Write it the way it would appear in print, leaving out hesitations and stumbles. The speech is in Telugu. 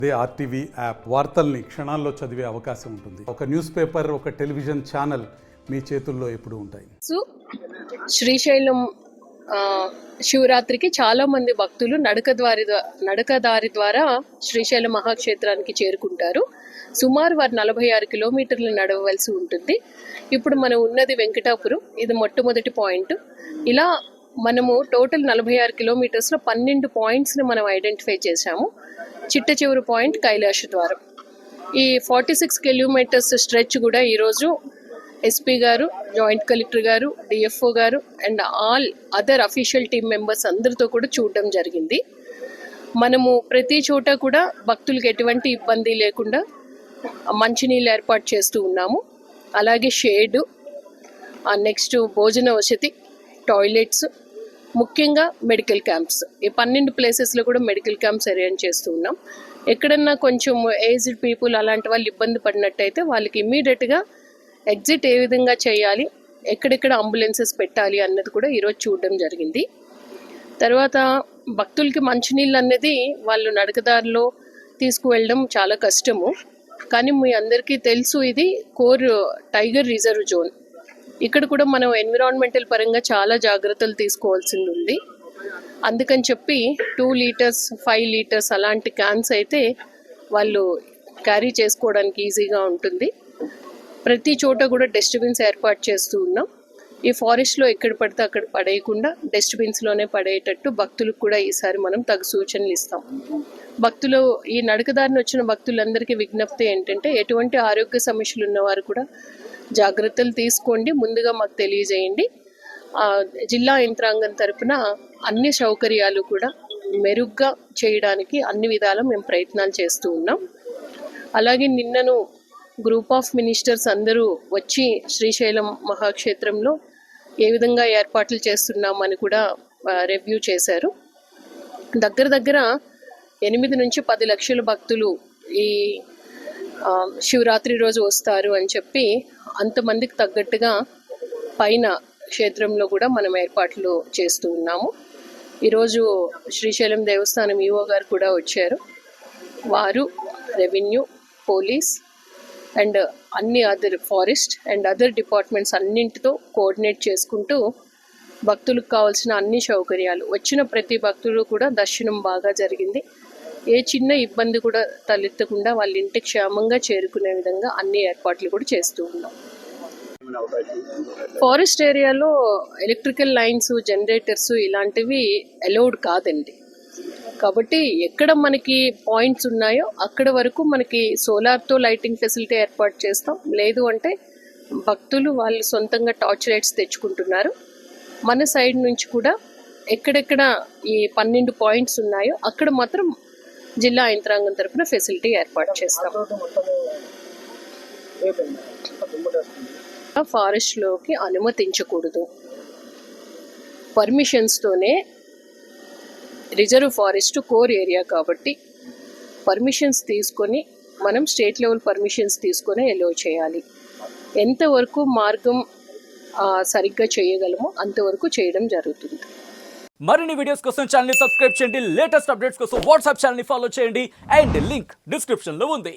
అదే ఆర్టీవీ యాప్ వార్తల్ని క్షణాల్లో చదివే అవకాశం ఉంటుంది. ఒక న్యూస్ పేపర్, ఒక టెలివిజన్ ఛానల్ మీ చేతుల్లో ఎప్పుడూ ఉంటాయి. శ్రీశైలం శివరాత్రికి చాలా మంది భక్తులు నడకదారి ద్వారా శ్రీశైలం మహాక్షేత్రానికి చేరుకుంటారు. సుమారు వారు 46 కిలోమీటర్లు నడవవలసి ఉంటుంది. ఇప్పుడు మనం ఉన్నది వెంకటాపురం, ఇది మొట్టమొదటి పాయింట్. ఇలా మనము టోటల్ 46 కిలోమీటర్స్లో 12 పాయింట్స్ని మనం ఐడెంటిఫై చేశాము. చిట్ట చివరి పాయింట్ కైలాష ద్వారం. ఈ 46 కిలోమీటర్స్ స్ట్రెచ్ కూడా ఈరోజు ఎస్పీ గారు, జాయింట్ కలెక్టర్ గారు, డిఎఫ్ఓ గారు and all other official team members అందరితో కూడా చూడడం జరిగింది. మనము ప్రతి చోట కూడా భక్తులకు ఎటువంటి ఇబ్బంది లేకుండా మంచినీళ్ళు ఏర్పాటు చేస్తూ ఉన్నాము. అలాగే షేడు, నెక్స్ట్ భోజన వసతి, టాయిలెట్స్, ముఖ్యంగా మెడికల్ క్యాంప్స్, ఈ 12 ప్లేసెస్లో కూడా మెడికల్ క్యాంప్స్ అరేంజ్ చేస్తూ ఉన్నాం. ఎక్కడన్నా కొంచెం ఏజ్డ్ పీపుల్ అలాంటి వాళ్ళు ఇబ్బంది పడినట్టయితే వాళ్ళకి ఇమ్మీడియట్గా ఎగ్జిట్ ఏ విధంగా చేయాలి, ఎక్కడెక్కడ అంబులెన్సెస్ పెట్టాలి అన్నది కూడా ఈరోజు చూడడం జరిగింది. తర్వాత భక్తులకి మంచినీళ్ళు అన్నది వాళ్ళు నడకదారిలో తీసుకువెళ్ళడం చాలా కష్టము. కానీ మీ అందరికీ తెలుసు, ఇది కోర్ టైగర్ రిజర్వ్ జోన్. ఇక్కడ కూడా మనం ఎన్విరాన్మెంటల్ పరంగా చాలా జాగ్రత్తలు తీసుకోవాల్సింది ఉంది. అందుకని చెప్పి 2 లీటర్స్ 5 లీటర్స్ అలాంటి క్యాన్స్ అయితే వాళ్ళు క్యారీ చేసుకోవడానికి ఈజీగా ఉంటుంది. ప్రతి చోట కూడా డస్ట్బిన్స్ ఏర్పాటు చేస్తూ ఉన్నాం. ఈ ఫారెస్ట్లో ఎక్కడ పడితే అక్కడ పడేయకుండా డస్ట్బిన్స్లోనే పడేటట్టు భక్తులకు కూడా ఈసారి మనం తగు సూచనలు ఇస్తాం. భక్తులు, ఈ నడకదారిని వచ్చిన భక్తులందరికీ విజ్ఞప్తి ఏంటంటే, ఎటువంటి ఆరోగ్య సమస్యలు ఉన్నవారు కూడా జాగ్రత్తలు తీసుకోండి, ముందుగా మాకు తెలియజేయండి. జిల్లా యంత్రాంగం తరపున అన్ని సౌకర్యాలు కూడా మెరుగ్గా చేయడానికి అన్ని విధాలా మేము ప్రయత్నాలు చేస్తూ ఉన్నాం. అలాగే నిన్నను గ్రూప్ ఆఫ్ మినిస్టర్స్ అందరూ వచ్చి శ్రీశైలం మహాక్షేత్రంలో ఏ విధంగా ఏర్పాట్లు చేస్తున్నామని కూడా రివ్యూ చేశారు. దగ్గర 8 నుంచి 10 లక్షల భక్తులు ఈ శివరాత్రి రోజు వస్తారు అని చెప్పి అంతమందికి తగ్గట్టుగా పైన క్షేత్రంలో కూడా మనం ఏర్పాట్లు చేస్తూ ఉన్నాము. ఈరోజు శ్రీశైలం దేవస్థానం ఈవో గారు కూడా వచ్చారు. వారు రెవెన్యూ, పోలీస్ అండ్ అన్ని other forest and other departments అన్నింటితో కోఆర్డినేట్ చేసుకుంటూ భక్తులకు కావాల్సిన అన్ని సౌకర్యాలు, వచ్చిన ప్రతి భక్తులు కూడా దర్శనం బాగా జరిగింది. ఏ చిన్న ఇబ్బంది కూడా తలెత్తకుండా వాళ్ళ ఇంటికి క్షేమంగా చేరుకునే విధంగా అన్ని ఏర్పాట్లు కూడా చేస్తూ ఉన్నాం. ఫారెస్ట్ ఏరియాలో ఎలక్ట్రికల్ లైన్స్, జనరేటర్స్ ఇలాంటివి అలౌడ్ కాదండి. కాబట్టి ఎక్కడ మనకి పాయింట్స్ ఉన్నాయో అక్కడ వరకు మనకి సోలార్తో లైటింగ్ ఫెసిలిటీ ఏర్పాటు చేస్తాం. లేదు అంటే భక్తులు వాళ్ళు సొంతంగా టార్చ్ లైట్స్ తెచ్చుకుంటున్నారు. మన సైడ్ నుంచి కూడా ఎక్కడెక్కడ ఈ 12 పాయింట్స్ ఉన్నాయో అక్కడ మాత్రం జిల్లా యంత్రాంగం తరపున ఫెసిలిటీ ఏర్పాటు చేస్తాం. ఫారెస్ట్లోకి అనుమతించకూడదు. పర్మిషన్స్తోనే, రిజర్వ్ ఫారెస్ట్ కోర్ ఏరియా కాబట్టి పర్మిషన్స్ తీసుకొని మనం స్టేట్ లెవెల్ పర్మిషన్స్ తీసుకొని ఎలో చేయాలి. ఎంతవరకు మార్గం సరిగ్గా చేయగలమో అంతవరకు చేయడం జరుగుతుంది. మరిన్ని వీడియోస్ కోసం ఛానల్ ని సబ్స్క్రైబ్ చేయండి. లేటెస్ట్ అప్డేట్స్ కోసం వాట్సాప్ ఛానల్ ని ఫాలో చేయండి. అండ్ లింక్ డిస్క్రిప్షన్ లో ఉంది.